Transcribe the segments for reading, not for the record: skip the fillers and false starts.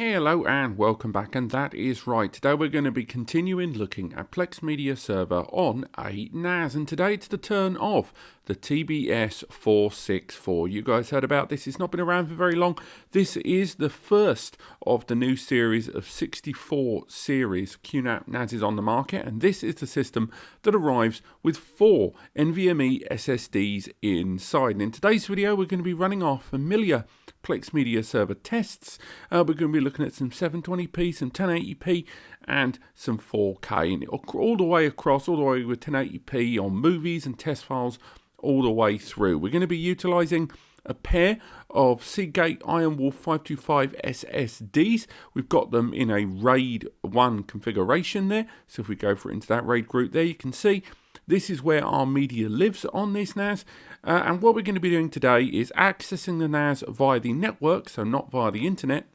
Hello and welcome back, and that is right. Today we're going to be continuing looking at Plex Media Server on a NAS, and today it's the turn of the TBS-464. You guys heard about this. It's not been around for very long. This is the first of the new series of 64 series QNAP NASs on the market, and this is the system that arrives with 4 NVMe SSDs inside. And in today's video we're going to be running our familiar Plex Media Server tests. We're going to be looking at some 720p, some 1080p, and some 4K, and all the way across, all the way with 1080p on movies and test files all the way through. We're going to be utilizing a pair of Seagate IronWolf 525 SSDs. We've got them in a RAID 1 configuration there. So if we go into that RAID group there, you can see this is where our media lives on this NAS. And what we're going to be doing today is accessing the NAS via the network, so not via the internet.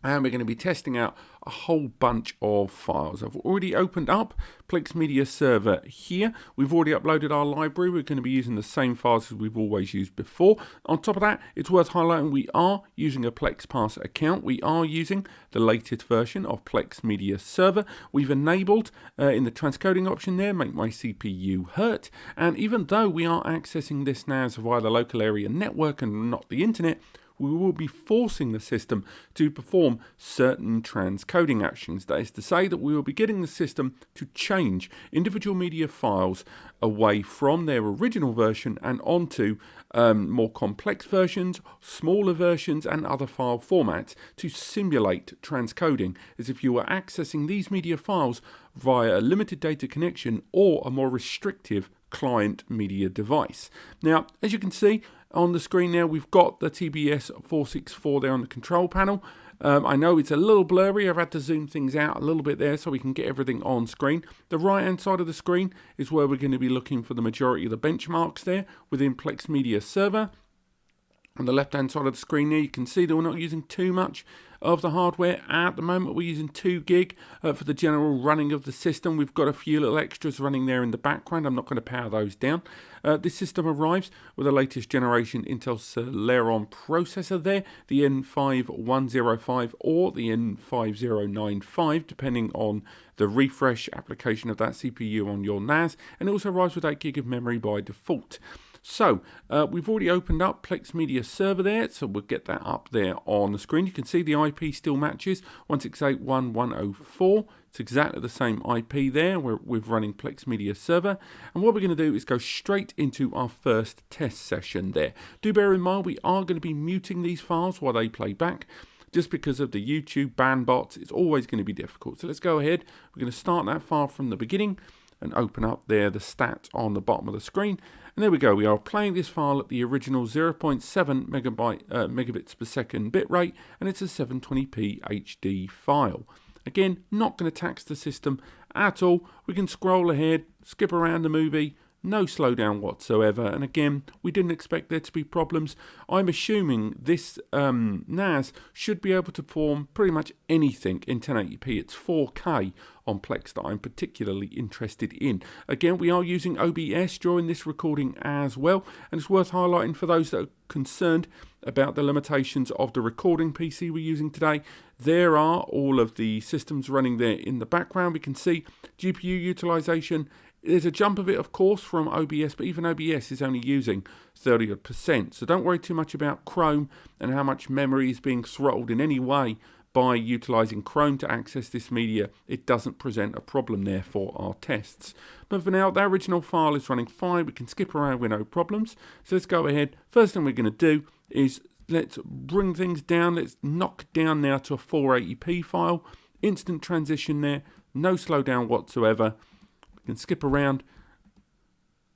And we're going to be testing out a whole bunch of files. I've already opened up Plex Media Server here. We've already uploaded our library. We're going to be using the same files as we've always used before. On top of that, it's worth highlighting we are using a PlexPass account. We are using the latest version of Plex Media Server. We've enabled in the transcoding option there, make my CPU hurt. And even though we are accessing this NAS via the local area network and not the internet, we will be forcing the system to perform certain transcoding actions. That is to say that we will be getting the system to change individual media files away from their original version and onto more complex versions, smaller versions, and other file formats to simulate transcoding, as if you were accessing these media files via a limited data connection or a more restrictive client media device. Now, as you can see on the screen now, we've got the TBS-464 there on the control panel. I know it's a little blurry. I've had to zoom things out a little bit there so we can get everything on screen. The right hand side of the screen is where we're going to be looking for the majority of the benchmarks there within Plex Media Server. On the left hand side of the screen there, you can see that we're not using too much of the hardware at the moment. We're using 2 gig for the general running of the system. We've got a few little extras running there in the background. I'm not going to power those down. This system arrives with the latest generation Intel Celeron processor there, the N5105 or the N5095, depending on the refresh application of that CPU on your NAS, and it also arrives with 8 gig of memory by default. So, we've already opened up Plex Media Server there, so we'll get that up there on the screen. You can see the IP still matches 168.1.104. It's exactly the same IP there. We're running Plex Media Server. And what we're going to do is go straight into our first test session there. Do bear in mind we are going to be muting these files while they play back. Just because of the YouTube ban bots, it's always going to be difficult. So let's go ahead. We're going to start that file from the beginning and open up there the stats on the bottom of the screen. And there we go, we are playing this file at the original 0.7 megabits per second bitrate, and it's a 720p HD file. Again, not going to tax the system at all. We can scroll ahead, skip around the movie, no slowdown whatsoever, and again, we didn't expect there to be problems. I'm assuming this NAS should be able to perform pretty much anything in 1080p. It's 4K on Plex that I'm particularly interested in. Again, we are using OBS during this recording as well, and it's worth highlighting for those that are concerned about the limitations of the recording PC we're using today. There are all of the systems running there in the background. We can see GPU utilization. There's a jump of it, of course, from OBS, but even OBS is only using 30%. So don't worry too much about Chrome and how much memory is being throttled in any way by utilizing Chrome to access this media. It doesn't present a problem there for our tests. But for now, the original file is running fine. We can skip around with no problems. So let's go ahead. First thing we're going to do is let's bring things down. Let's knock down now to a 480p file. Instant transition there. No slowdown whatsoever. We can skip around.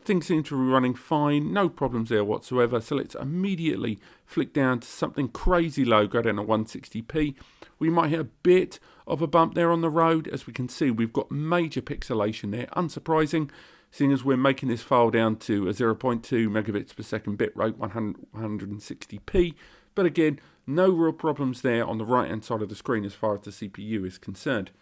Things seem to be running fine, no problems there whatsoever. So let's immediately flick down to something crazy low, go down to 160p. We might hit a bit of a bump there on the road. As we can see, we've got major pixelation there, unsurprising, seeing as we're making this file down to a 0.2 megabits per second bitrate, 160p. But again, no real problems there on the right hand side of the screen as far as the CPU is concerned.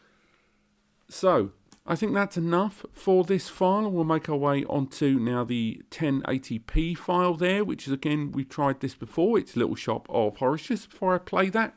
So I think that's enough for this file. We'll make our way onto now the 1080p file there, which is, again, we've tried this before. It's Little Shop of Horrors. Just before I play that,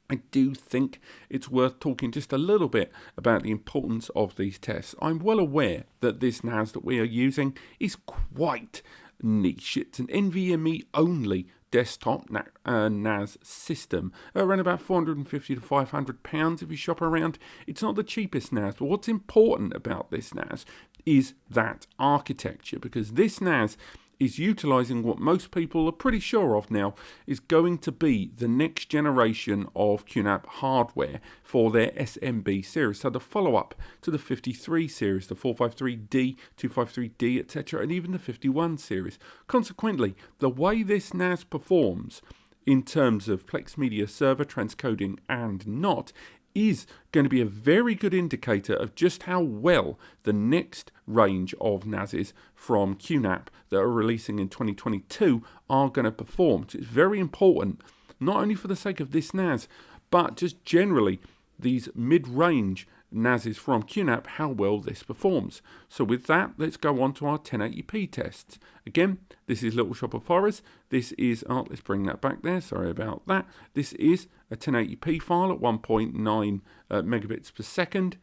I do think it's worth talking just a little bit about the importance of these tests. I'm well aware that this NAS that we are using is quite niche. It's an NVMe only desktop NAS system, around about £450 to £500 if you shop around. It's not the cheapest NAS, but what's important about this NAS is that architecture, because this NAS is utilizing what most people are pretty sure of now is going to be the next generation of QNAP hardware for their SMB series. So the follow-up to the 53 series, the 453D, 253D, etc., and even the 51 series. Consequently, the way this NAS performs in terms of Plex Media server transcoding and not is going to be a very good indicator of just how well the next range of NASs from QNAP that are releasing in 2022 are going to perform. So it's very important, not only for the sake of this NAS, but just generally these mid-range NASs from QNAP, how well this performs. So with that, let's go on to our 1080p tests. Again, this is Little Shop of Horrors. This is, let's bring that back there, sorry about that. This is a 1080p file at 1.9 megabits per second.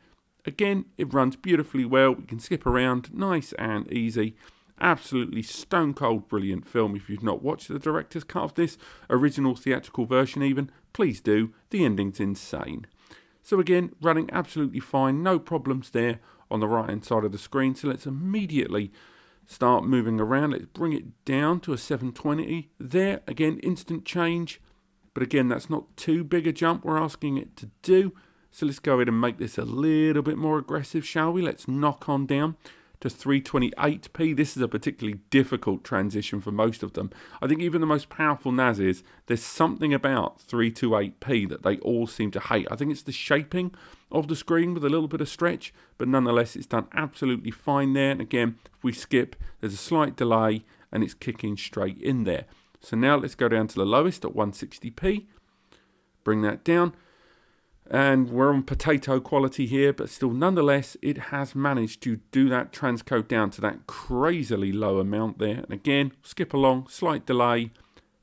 Again, it runs beautifully well. We can skip around, nice and easy. Absolutely stone cold brilliant film. If you've not watched the director's cut of this, original theatrical version even, please do. The ending's insane. So again, running absolutely fine, no problems there on the right hand side of the screen. So let's immediately start moving around. Let's bring it down to a 720. There, again, instant change. But again, that's not too big a jump we're asking it to do. So let's go ahead and make this a little bit more aggressive, shall we? Let's knock on down to 328p. This is a particularly difficult transition for most of them. I think even the most powerful NASs, there's something about 328p that they all seem to hate. I think it's the shaping of the screen with a little bit of stretch, but nonetheless it's done absolutely fine there. And again, if we skip, there's a slight delay and it's kicking straight in there. So now let's go down to the lowest at 160p, bring that down. And we're on potato quality here, but still nonetheless, it has managed to do that transcode down to that crazily low amount there. And again, skip along, slight delay,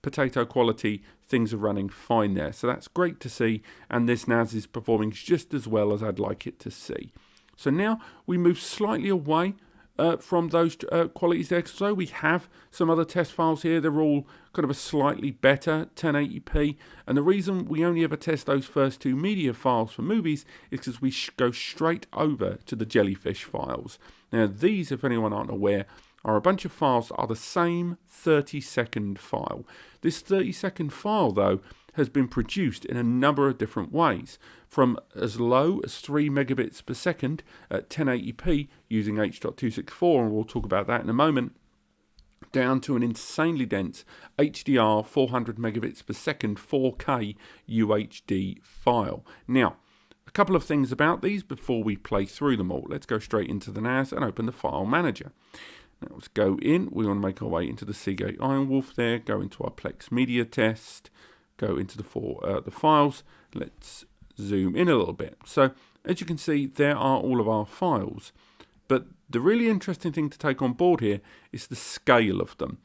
potato quality, things are running fine there. So that's great to see, and this NAS is performing just as well as I'd like it to see. So now we move slightly away from those qualities there. So we have some other test files here. They're all kind of a slightly better 1080p. And the reason we only ever test those first two media files for movies is because we go straight over to the Jellyfish files. Now these, if anyone aren't aware, are a bunch of files that are the same 30-second file. This 30-second file, though, has been produced in a number of different ways, from as low as 3 megabits per second at 1080p using H.264, and we'll talk about that in a moment, down to an insanely dense HDR 400 megabits per second 4K UHD file. Now, a couple of things about these before we play through them all. Let's go straight into the NAS and open the file manager. Now let's go in. We want to make our way into the Seagate Iron Wolf there, go into our Plex media test, go into the files. Let's zoom in a little bit. So as you can see, there are all of our files. But the really interesting thing to take on board here is the scale of them.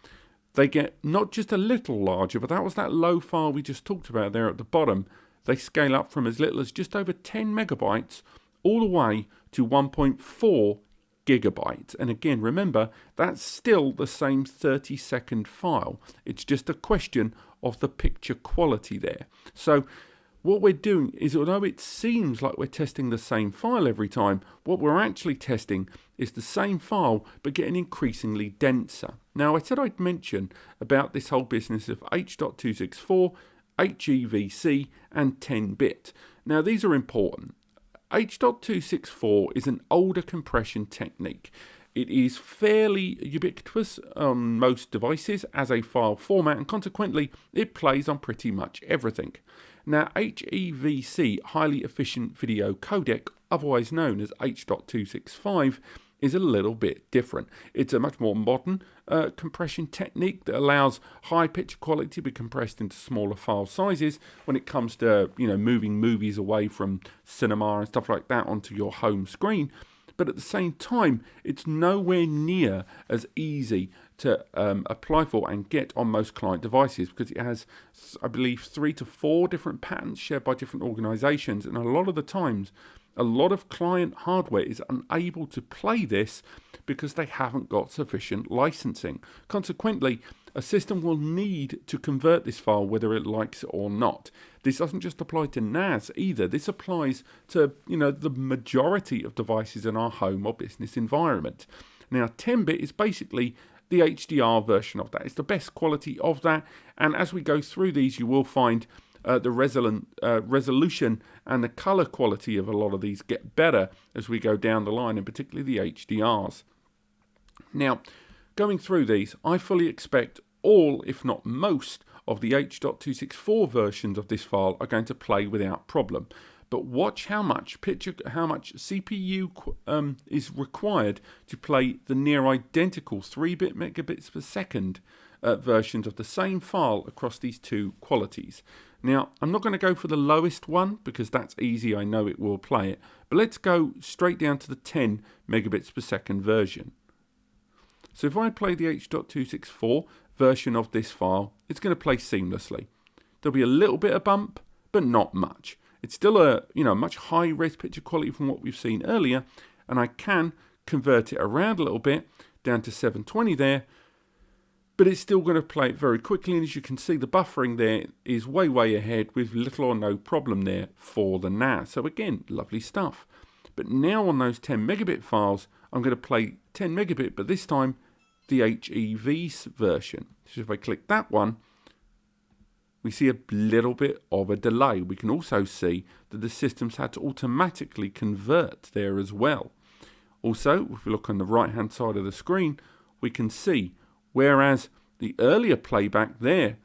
They get not just a little larger, but that was that low file we just talked about there at the bottom. They scale up from as little as just over 10 megabytes all the way to 1.4 gigabytes. And again, remember, that's still the same 30-second file. It's just a question of the picture quality there. So what we're doing is, although it seems like we're testing the same file every time, what we're actually testing is the same file but getting increasingly denser. Now, I said I'd mention about this whole business of H.264, HEVC and 10-bit. Now, these are important. H.264 is an older compression technique. It is fairly ubiquitous on most devices as a file format, and consequently it plays on pretty much everything. Now, HEVC, highly efficient video codec, otherwise known as H.265, is a little bit different. It's a much more modern compression technique that allows high picture quality to be compressed into smaller file sizes when it comes to, moving movies away from cinema and stuff like that onto your home screen. But at the same time, it's nowhere near as easy to apply for and get on most client devices, because it has, I believe, 3 to 4 different patents shared by different organizations, and a lot of the times a lot of client hardware is unable to play this because they haven't got sufficient licensing. Consequently, a system will need to convert this file whether it likes it or not. This doesn't just apply to NAS either. This applies to, the majority of devices in our home or business environment. Now, 10-bit is basically the HDR version of that. It's the best quality of that, and as we go through these, you will find the resolution and the color quality of a lot of these get better as we go down the line, and particularly the HDRs. Now, going through these, I fully expect all, if not most, of the H.264 versions of this file are going to play without problem. But watch how much CPU is required to play the near identical 3-bit megabits per second versions of the same file across these two qualities. Now, I'm not going to go for the lowest one because that's easy, I know it will play it, but let's go straight down to the 10 megabits per second version. So if I play the H.264 version of this file, it's going to play seamlessly. There'll be a little bit of bump, but not much. It's still a much high res picture quality from what we've seen earlier, and I can convert it around a little bit down to 720 there, but it's still going to play it very quickly, and as you can see, the buffering there is way ahead with little or no problem there for the NAS. So again, lovely stuff. But now on those 10 megabit files, I'm going to play 10 megabit, but this time the HEV version. So if I click that one, we see a little bit of a delay. We can also see that the system's had to automatically convert there as well. Also, if we look on the right hand side of the screen, we can see whereas the earlier playback there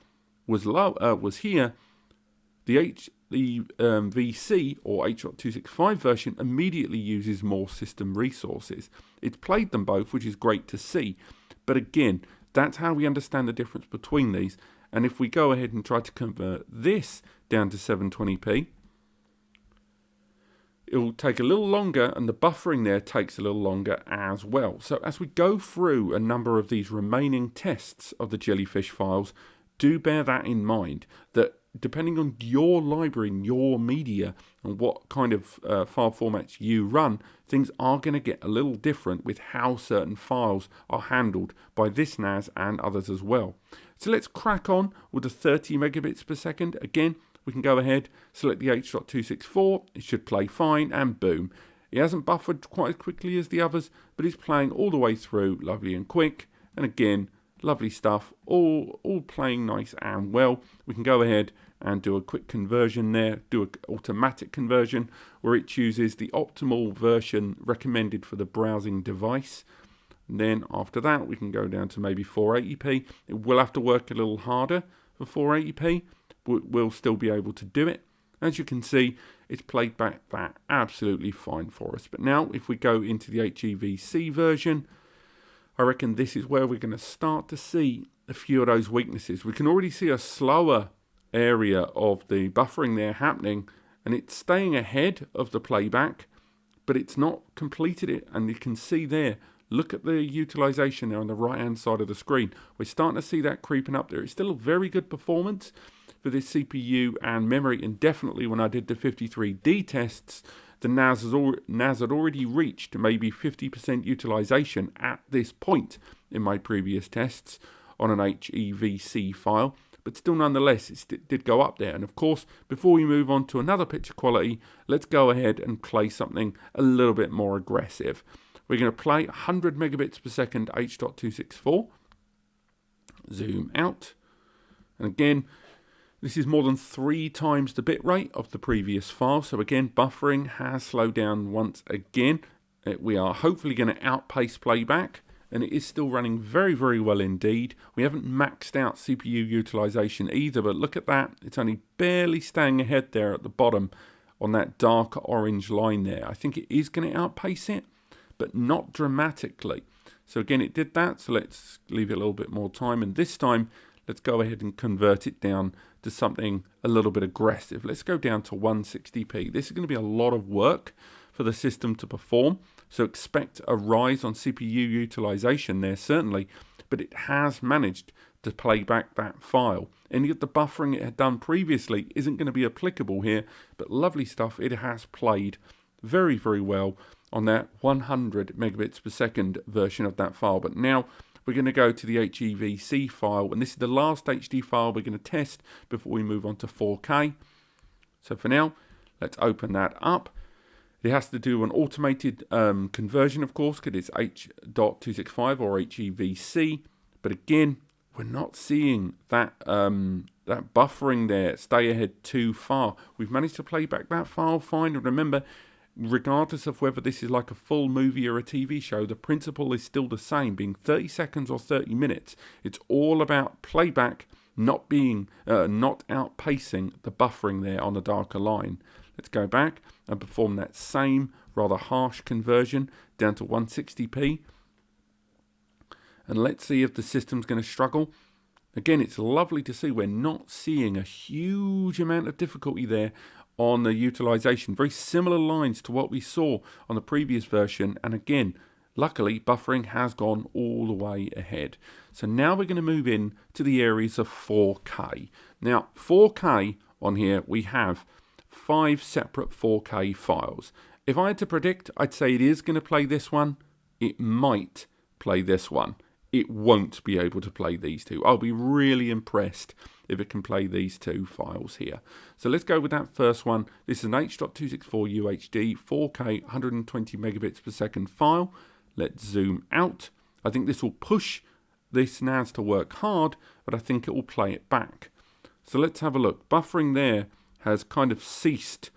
was here, the VC or H.265 version immediately uses more system resources. It's played them both, which is great to see. But again, that's how we understand the difference between these. And if we go ahead and try to convert this down to 720p, it will take a little longer, and the buffering there takes a little longer as well. So as we go through a number of these remaining tests of the Jellyfish files, do bear that in mind, that depending on your library and your media and what kind of file formats you run, things are going to get a little different with how certain files are handled by this NAS and others as well. So let's crack on with the 30 megabits per second. Again, we can go ahead, select the H.264, it should play fine, and boom. It hasn't buffered quite as quickly as the others, but it's playing all the way through, lovely and quick. And again, lovely stuff, all playing nice and well. We can go ahead and do a quick conversion there, do an automatic conversion where it chooses the optimal version recommended for the browsing device. And then after that, we can go down to maybe 480p. It will have to work a little harder for 480p, but we'll still be able to do it. As you can see, it's played back that absolutely fine for us. But now if we go into the HEVC version, I reckon this is where we're going to start to see a few of those weaknesses. We can already see a slower area of the buffering there happening, and it's staying ahead of the playback, but it's not completed it. And you can see there, look at the utilization there on the right hand side of the screen. We're starting to see that creeping up there. It's still a very good performance for this CPU and memory, and definitely when I did the 53D tests, the NAS had already reached maybe 50% utilization at this point in my previous tests on an HEVC file, but still nonetheless it did go up there. And of course, before we move on to another picture quality, let's go ahead and play something a little bit more aggressive. We're going to play 100 megabits per second H.264, zoom out, and again, this is more than 3 times the bit rate of the previous file. So again, buffering has slowed down once again. We are hopefully going to outpace playback, and it is still running very well indeed. We haven't maxed out CPU utilization either, but look at that. It's only barely staying ahead there at the bottom on that darker orange line there. I think it is going to outpace it, but not dramatically. So again, it did that. So let's leave it a little bit more time, and this time let's go ahead and convert it down to something a little bit aggressive. Let's go down to 160p. This is going to be a lot of work for the system to perform. So expect a rise on CPU utilization there, certainly, but it has managed to play back that file. Any of the buffering it had done previously isn't going to be applicable here, but lovely stuff. It has played very, very well on that 100 megabits per second version of that file. But now we're going to go to the HEVC file, and this is the last HD file we're going to test before we move on to 4K. So for now, let's open that up. It has to do an automated conversion, of course, because it's H.265 or HEVC. But again, we're not seeing that that buffering there stay ahead too far. We've managed to play back that file fine. And remember, regardless of whether this is like a full movie or a TV show, the principle is still the same, being 30 seconds or 30 minutes. It's all about playback, not being not outpacing the buffering there on the darker line. Let's go back and perform that same rather harsh conversion down to 160p. And let's see if the system's going to struggle. Again, it's lovely to see we're not seeing a huge amount of difficulty there on the utilization. Very similar lines to what we saw on the previous version. And again, luckily, buffering has gone all the way ahead. So now we're going to move in to the areas of 4K. Now, 4K on here, we have 5 separate 4K files. If I had to predict, I'd say it is going to play this one. It might play this one. It won't be able to play these two. I'll be really impressed if it can play these two files here. So let's go with that first one. This is an H.264 UHD 4K 120 megabits per second file. Let's zoom out. I think this will push this NAS to work hard, but I think it will play it back. So let's have a look. Buffering there has kind of ceased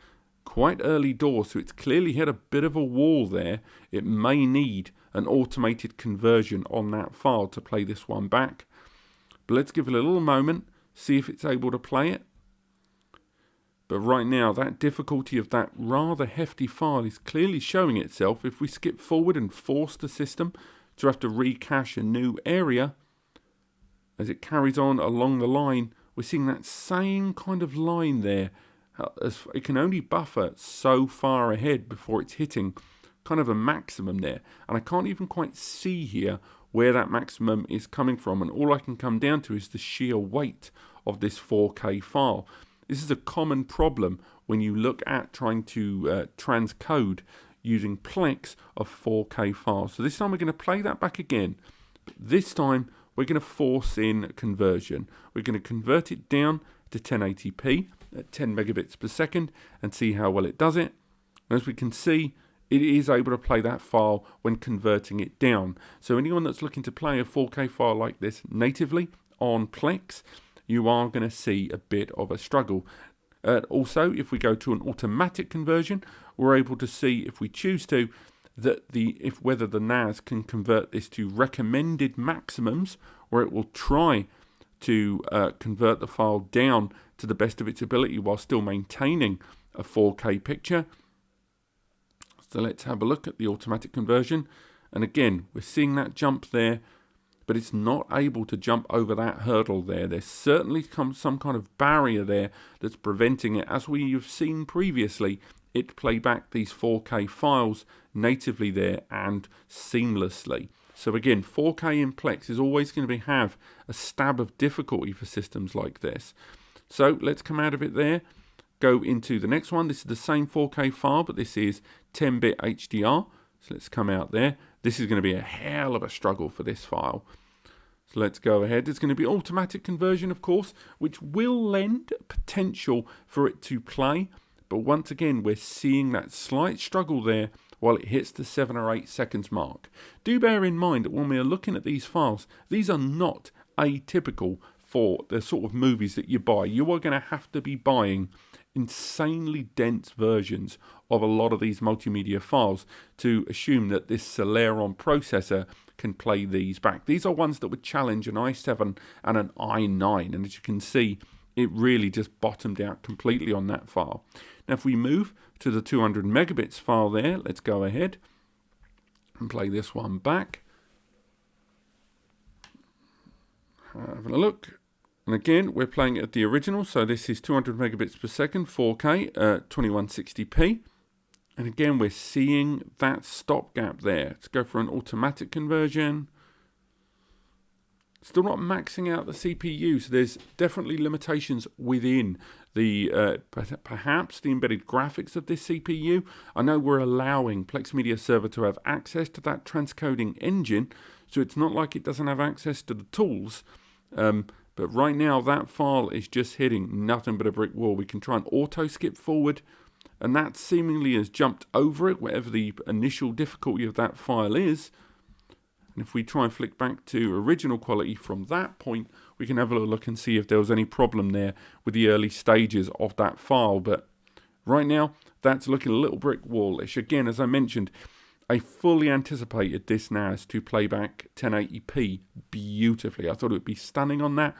quite early doors, so it's clearly hit a bit of a wall there. It may need an automated conversion on that file to play this one back. But let's give it a little moment, see if it's able to play it. But right now, that difficulty of that rather hefty file is clearly showing itself. If we skip forward and force the system to have to recache a new area, as it carries on along the line, we're seeing that same kind of line there. As it can only buffer so far ahead before it's hitting kind of a maximum there. And I can't even quite see here where that maximum is coming from. And all I can come down to is the sheer weight of this 4K file. This is a common problem when you look at trying to transcode using Plex of 4K files. So this time we're going to play that back again. But this time we're going to force in conversion. We're going to convert it down to 1080p at 10 megabits per second and see how well it does it. And as we can see, it is able to play that file when converting it down. So anyone that's looking to play a 4K file like this natively on Plex, you are going to see a bit of a struggle. Also, if we go to an automatic conversion, we're able to see, if we choose to, that whether the NAS can convert this to recommended maximums, or it will try to convert the file down to the best of its ability while still maintaining a 4K picture. So let's have a look at the automatic conversion. And again, we're seeing that jump there, but it's not able to jump over that hurdle there. There's certainly some kind of barrier there that's preventing it, as we've seen previously, it play back these 4K files natively there and seamlessly. So again, 4K in Plex is always going to have a stab of difficulty for systems like this. So let's come out of it there, go into the next one. This is the same 4K file, but this is 10-bit HDR. So let's come out there. This is going to be a hell of a struggle for this file. So let's go ahead. It's going to be automatic conversion, of course, which will lend potential for it to play. But once again, we're seeing that slight struggle there while it hits the 7 or 8 seconds mark. Do bear in mind that when we are looking at these files, these are not atypical for the sort of movies that you buy. You are going to have to be buying insanely dense versions of a lot of these multimedia files to assume that this Celeron processor can play these back. These are ones that would challenge an i7 and an i9, and as you can see, it really just bottomed out completely on that file. Now if we move to the 200 megabits file there, let's go ahead and play this one back. Having a look. And again, we're playing it at the original, so this is 200 megabits per second, 4K, 2160p. And again, we're seeing that stopgap there. Let's go for an automatic conversion. Still not maxing out the CPU, so there's definitely limitations within the perhaps the embedded graphics of this CPU. I know we're allowing Plex Media Server to have access to that transcoding engine, so it's not like it doesn't have access to the tools. But right now, that file is just hitting nothing but a brick wall. We can try and auto skip forward, and that seemingly has jumped over it, whatever the initial difficulty of that file is. And if we try and flick back to original quality from that point, we can have a little look and see if there was any problem there with the early stages of that file. But right now, that's looking a little brick wallish. Again, as I mentioned, I fully anticipated this NAS to play back 1080p beautifully. I thought it would be stunning on that.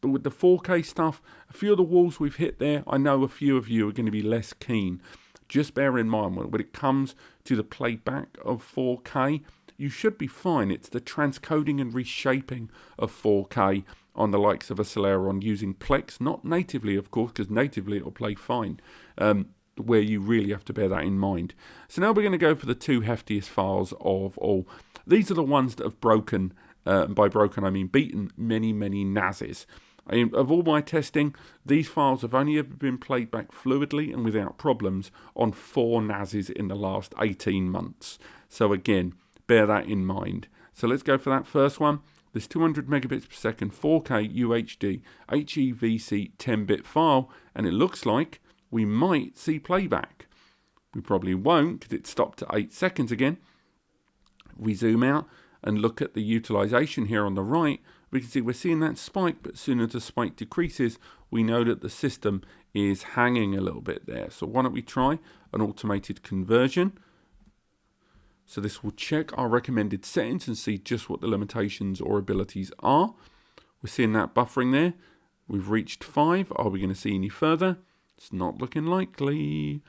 But with the 4K stuff, a few of the walls we've hit there, I know a few of you are going to be less keen. Just bear in mind, when it comes to the playback of 4K, you should be fine. It's the transcoding and reshaping of 4K on the likes of a Celeron using Plex, not natively, of course, because natively it'll play fine, where you really have to bear that in mind. So now we're going to go for the two heftiest files of all. These are the ones that have broken, by broken I mean beaten, many NASes. Of all my testing, these files have only ever been played back fluidly and without problems on 4 NASes in the last 18 months. So again, bear that in mind. So let's go for that first one. This 200 megabits per second 4K UHD HEVC 10-bit file, and it looks like we might see playback. We probably won't because it stopped at 8 seconds again. We zoom out and look at the utilization here on the right. We can see we're seeing that spike, but as soon as the spike decreases, we know that the system is hanging a little bit there. So why don't we try an automated conversion? So this will check our recommended settings and see just what the limitations or abilities are. We're seeing that buffering there. We've reached 5. Are we going to see any further? It's not looking likely.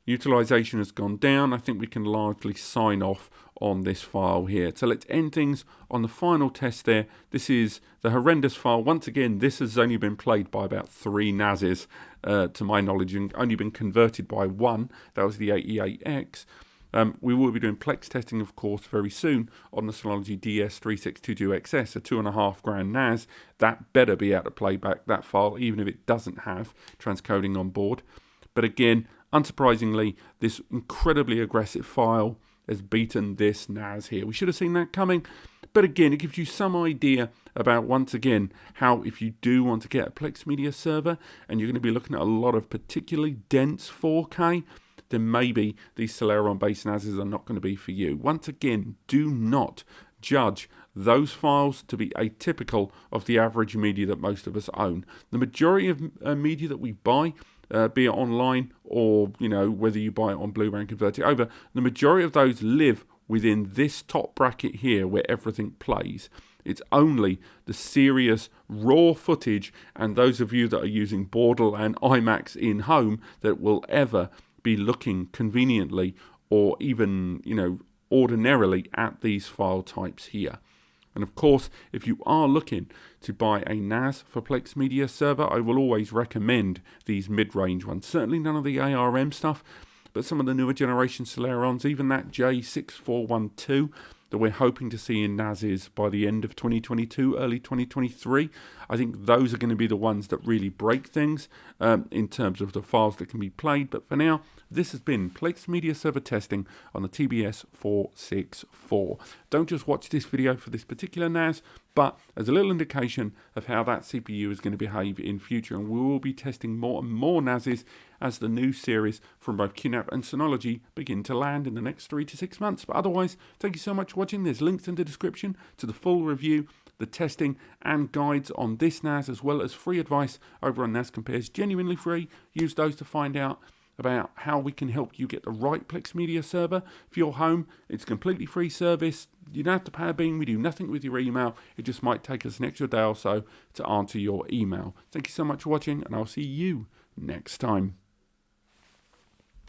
Utilization has gone down. I think we can largely sign off on this file here. So let's end things on the final test there. This is the horrendous file. Once again, this has only been played by about 3 NASes to my knowledge, and only been converted by 1. That was the 88X. We will be doing Plex testing, of course, very soon on the Synology DS3622XS, a $2.5 NAS. That better be able to play back that file, even if it doesn't have transcoding on board. But again, unsurprisingly, this incredibly aggressive file has beaten this NAS here. We should have seen that coming. But again, it gives you some idea about, once again, how if you do want to get a Plex Media server and you're going to be looking at a lot of particularly dense 4K, then maybe these Celeron-based NASes are not going to be for you. Once again, do not judge those files to be atypical of the average media that most of us own. The majority of media that we buy, be it online or, whether you buy it on Blu-ray and convert it over, the majority of those live within this top bracket here where everything plays. It's only the serious raw footage and those of you that are using Bordel and IMAX in home that will ever be looking conveniently or even, ordinarily at these file types here. And of course, if you are looking to buy a NAS for Plex Media Server, I will always recommend these mid-range ones. Certainly none of the ARM stuff, but some of the newer generation Celerons, even that J6412 that we're hoping to see in NASes by the end of 2022, early 2023. I think those are going to be the ones that really break things in terms of the files that can be played. But for now, this has been Plex Media Server testing on the TBS-464. Don't just watch this video for this particular NAS, but as a little indication of how that CPU is going to behave in future. And we will be testing more and more NASes as the new series from both QNAP and Synology begin to land in the next 3 to 6 months. But otherwise, thank you so much for watching. There's links in the description to the full review, the testing and guides on this NAS, as well as free advice over on NAS Compares, genuinely free. Use those to find out about how we can help you get the right Plex Media server for your home. It's a completely free service. You don't have to pay a bean. We do nothing with your email. It just might take us an extra day or so to answer your email. Thank you so much for watching, and I'll see you next time.